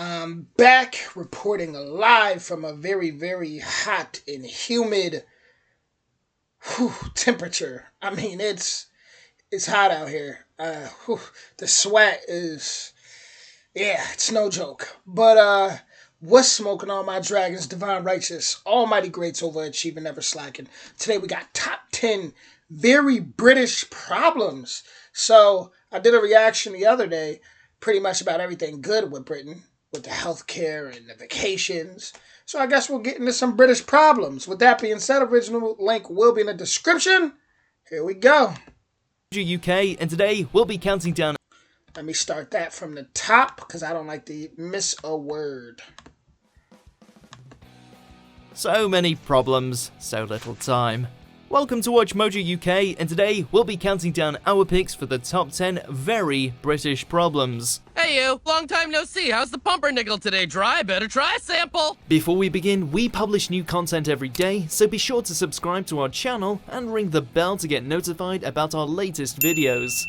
I'm back reporting live from a very, very hot and humid temperature. I mean, it's hot out here. The sweat is, yeah, it's no joke. But what's smoking all my dragons, divine righteous, almighty greats, overachieving, never slacking. Today we got top 10 very British problems. So I did a reaction the other day, pretty much about everything good with Britain, with the healthcare and the vacations. So I guess we'll get into some British problems. With that being said, original link will be in the description. Here we go. UK, and today we'll be counting down. Let me start that from the top because I don't like to miss a word. So many problems, so little time. Welcome to Watch Mojo UK, and today we'll be counting down our picks for the top 10 very British problems. Hey you, long time no see. How's the pumpernickel today, Dry? Better try a sample. Before we begin, we publish new content every day, so be sure to subscribe to our channel and ring the bell to get notified about our latest videos.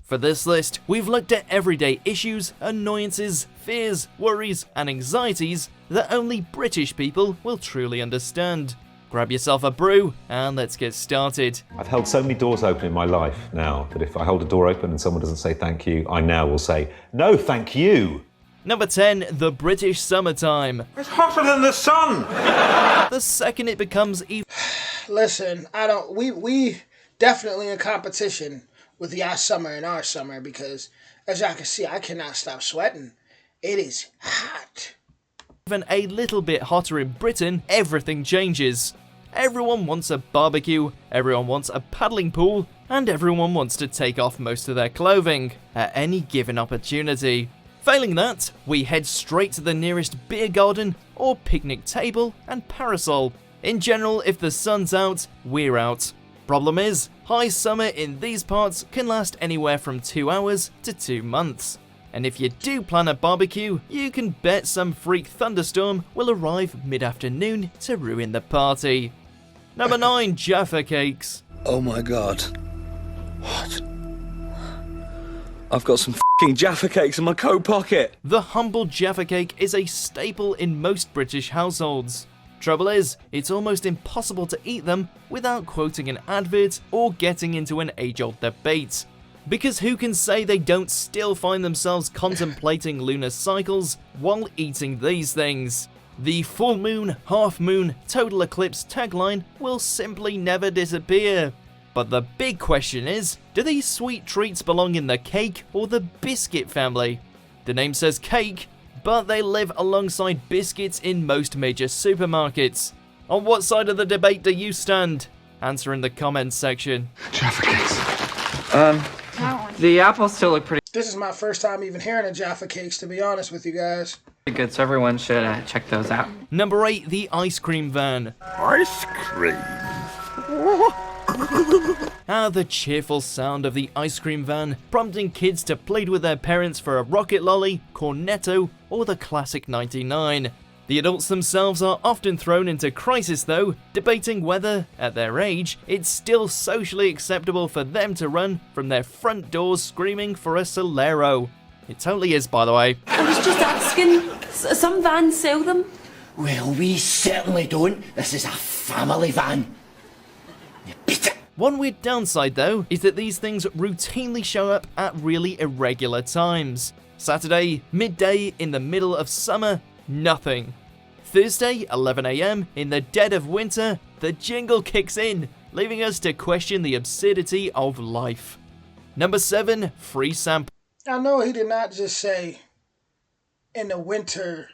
For this list, we've looked at everyday issues, annoyances, fears, worries, and anxieties that only British people will truly understand. Grab yourself a brew, and let's get started. I've held so many doors open in my life now that if I hold a door open and someone doesn't say thank you, I now will say, no thank you. Number 10, the British summertime. It's hotter than the sun. The second it becomes even... Listen, we definitely in competition with y'all summer and our summer because, as y'all can see, I cannot stop sweating. It is hot. Even a little bit hotter in Britain, everything changes. Everyone wants a barbecue, everyone wants a paddling pool, and everyone wants to take off most of their clothing at any given opportunity. Failing that, we head straight to the nearest beer garden or picnic table and parasol. In general, if the sun's out, we're out. Problem is, high summer in these parts can last anywhere from 2 hours to 2 months. And if you do plan a barbecue, you can bet some freak thunderstorm will arrive mid-afternoon to ruin the party. Number 9, Jaffa Cakes. Oh my god. What? I've got some f***ing Jaffa Cakes in my coat pocket. The humble Jaffa Cake is a staple in most British households. Trouble is, it's almost impossible to eat them without quoting an advert or getting into an age-old debate. Because who can say they don't still find themselves contemplating lunar cycles while eating these things? The full moon, half moon, total eclipse tagline will simply never disappear. But the big question is, do these sweet treats belong in the cake or the biscuit family? The name says cake, but they live alongside biscuits in most major supermarkets. On what side of the debate do you stand? Answer in the comments section. Jaffa Cakes. The apples still look pretty This is my first time even hearing of Jaffa Cakes, to be honest with you guys. good, so everyone should check those out. Number 8, the ice cream van. Ice cream. The cheerful sound of the ice cream van, prompting kids to plead with their parents for a rocket lolly, cornetto, or the classic 99. The adults themselves are often thrown into crisis though, debating whether, at their age, it's still socially acceptable for them to run from their front doors screaming for a Solero. It totally is, by the way. I was just asking, some vans sell them? Well, we certainly don't. This is a family van. You beat it. One weird downside though, is that these things routinely show up at really irregular times. Saturday, midday, in the middle of summer, nothing. Thursday, 11 AM, in the dead of winter, the jingle kicks in, leaving us to question the absurdity of life. Number 7, free sample. I know he did not just say, in the winter,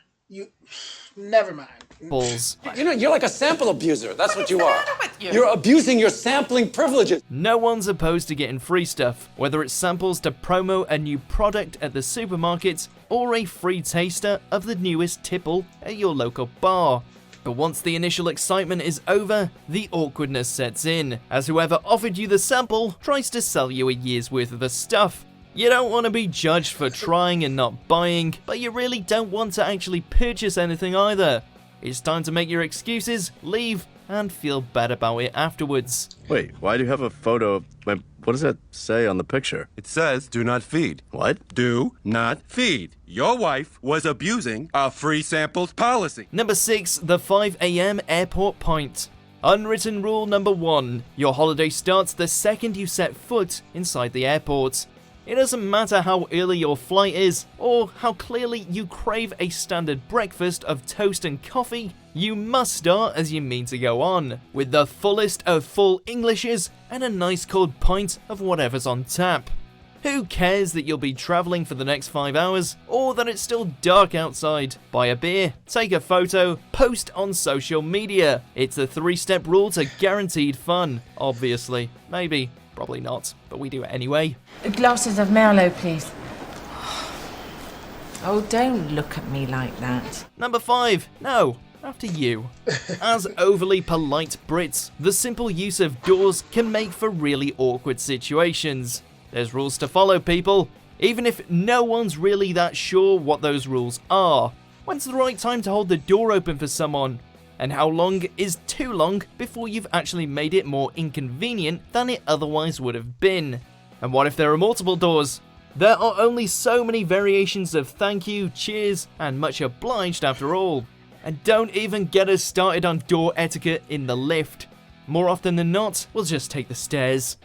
never mind. Balls. You know, you're like a sample abuser. That's what you are. You're abusing your sampling privileges. No one's opposed to getting free stuff, whether it's samples to promo a new product at the supermarket or a free taster of the newest tipple at your local bar. But once the initial excitement is over, the awkwardness sets in, as whoever offered you the sample tries to sell you a year's worth of the stuff. You don't want to be judged for trying and not buying, but you really don't want to actually purchase anything either. It's time to make your excuses, leave, and feel bad about it afterwards. Wait, why do you have a photo? What does that say on the picture? It says do not feed. What? Do not feed. Your wife was abusing our free samples policy. Number 6, the 5 AM airport pint. Unwritten rule number 1, your holiday starts the second you set foot inside the airport. It doesn't matter how early your flight is, or how clearly you crave a standard breakfast of toast and coffee, you must start as you mean to go on, with the fullest of full Englishes and a nice cold pint of whatever's on tap. Who cares that you'll be travelling for the next 5 hours, or that it's still dark outside? Buy a beer, take a photo, post on social media. It's the 3-step rule to guaranteed fun, obviously. Maybe. Probably not, but we do it anyway. Glasses of Merlot, please. Oh, don't look at me like that. Number 5. No, after you. As overly polite Brits, the simple use of doors can make for really awkward situations. There's rules to follow, people, even if no one's really that sure what those rules are. When's the right time to hold the door open for someone? And how long is too long before you've actually made it more inconvenient than it otherwise would have been? And what if there are multiple doors? There are only so many variations of thank you, cheers, and much obliged after all. And don't even get us started on door etiquette in the lift. More often than not, we'll just take the stairs.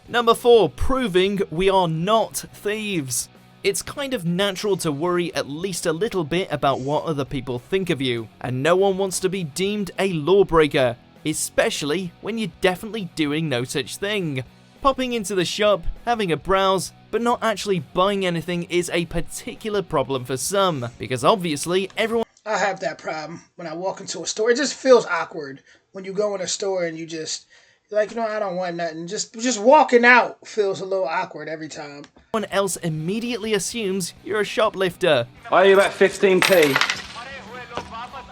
Number 4, proving we are not thieves. It's kind of natural to worry at least a little bit about what other people think of you, and no one wants to be deemed a lawbreaker, especially when you're definitely doing no such thing. Popping into the shop, having a browse, but not actually buying anything is a particular problem for some, because obviously everyone... I have that problem when I walk into a store. It just feels awkward when you go in a store and you just... like, you know, I don't want nothing. Just walking out feels a little awkward every time. Everyone else immediately assumes you're a shoplifter. Why are you about 15p?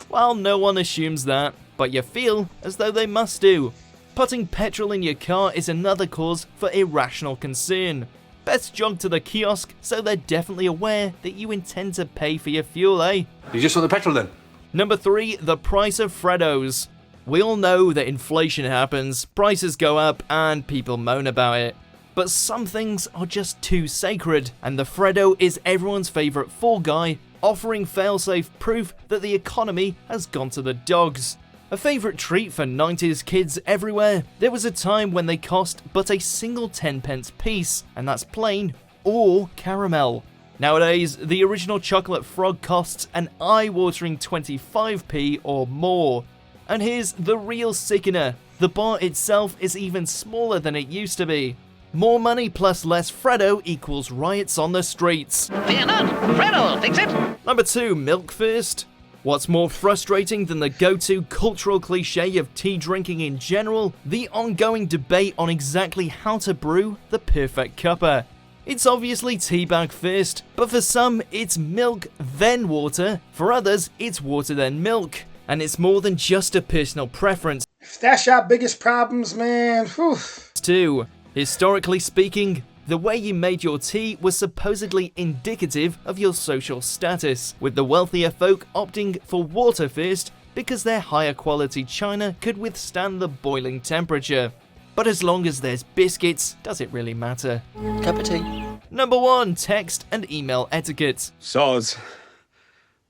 Well, no one assumes that, but you feel as though they must do. Putting petrol in your car is another cause for irrational concern. Best jog to the kiosk so they're definitely aware that you intend to pay for your fuel, eh? You just saw the petrol then? Number 3, the price of Fredos. We all know that inflation happens, prices go up, and people moan about it. But some things are just too sacred, and the Fredo is everyone's favourite fall guy, offering failsafe proof that the economy has gone to the dogs. A favourite treat for 90s kids everywhere, there was a time when they cost but a single 10p piece, and that's plain or caramel. Nowadays, the original chocolate frog costs an eye-watering 25p or more. And here's the real sickener, the bar itself is even smaller than it used to be. More money plus less Fredo equals riots on the streets. Fear not, Fredo, fix it! Number 2, milk first. What's more frustrating than the go-to cultural cliche of tea drinking in general? The ongoing debate on exactly how to brew the perfect cuppa. It's obviously tea bag first, but for some it's milk then water, for others it's water then milk. And it's more than just a personal preference. If that's your biggest problems, man, whew. 2. Historically speaking, the way you made your tea was supposedly indicative of your social status, with the wealthier folk opting for water first because their higher quality china could withstand the boiling temperature. But as long as there's biscuits, does it really matter? Cup of tea. Number 1, text and email etiquette. Soz.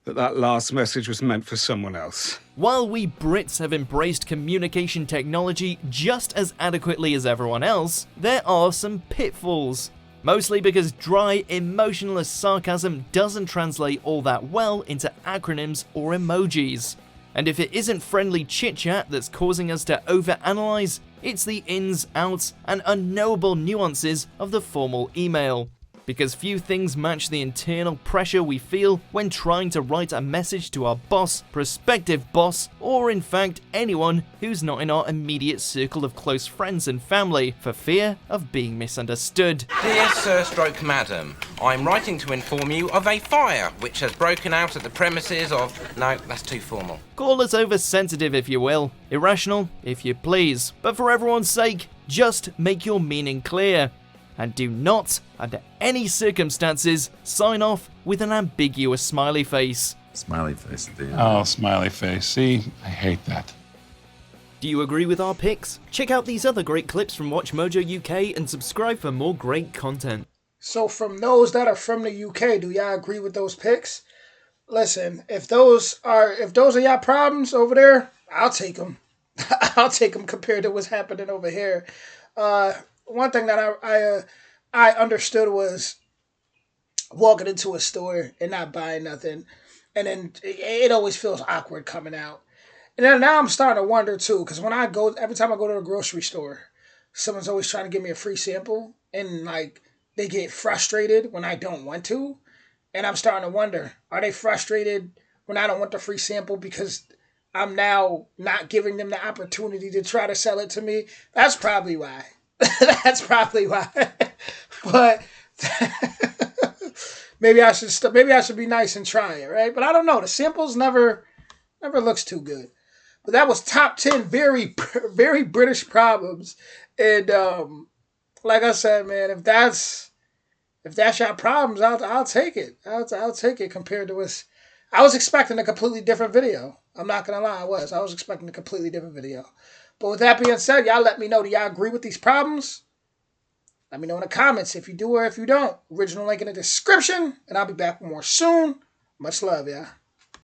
That last message was meant for someone else. While we Brits have embraced communication technology just as adequately as everyone else, there are some pitfalls. Mostly because dry, emotionless sarcasm doesn't translate all that well into acronyms or emojis. And if it isn't friendly chit-chat that's causing us to overanalyze, it's the ins, outs, and unknowable nuances of the formal email. Because few things match the internal pressure we feel when trying to write a message to our boss, prospective boss, or in fact anyone who's not in our immediate circle of close friends and family, for fear of being misunderstood. Dear Sir Stroke Madam, I'm writing to inform you of a fire which has broken out at the premises of... No, that's too formal. Call us oversensitive if you will, irrational if you please, but for everyone's sake, just make your meaning clear. And do not, under any circumstances, sign off with an ambiguous smiley face. Smiley face, dude. Oh, smiley face. See, I hate that. Do you agree with our picks? Check out these other great clips from Watch Mojo UK and subscribe for more great content. So from those that are from the UK, do y'all agree with those picks? Listen, if those are y'all problems over there, I'll take them. I'll take them compared to what's happening over here. One thing that I understood was walking into a store and not buying nothing, and then it always feels awkward coming out. And then now I'm starting to wonder too, because every time I go to the grocery store, someone's always trying to give me a free sample, and like they get frustrated when I don't want to, and I'm starting to wonder, are they frustrated when I don't want the free sample because I'm now not giving them the opportunity to try to sell it to me? That's probably why. That's probably why. But maybe I should be nice and try it, right? But I don't know. The samples never looks too good. But that was top 10 very, very British problems. And like I said, man, if that's your problems, I'll take it. I'll take it compared to us. I was expecting a completely different video. I'm not gonna lie, I was expecting a completely different video. But with that being said, y'all let me know. Do y'all agree with these problems? Let me know in the comments if you do or if you don't. Original link in the description, and I'll be back with more soon. Much love, y'all.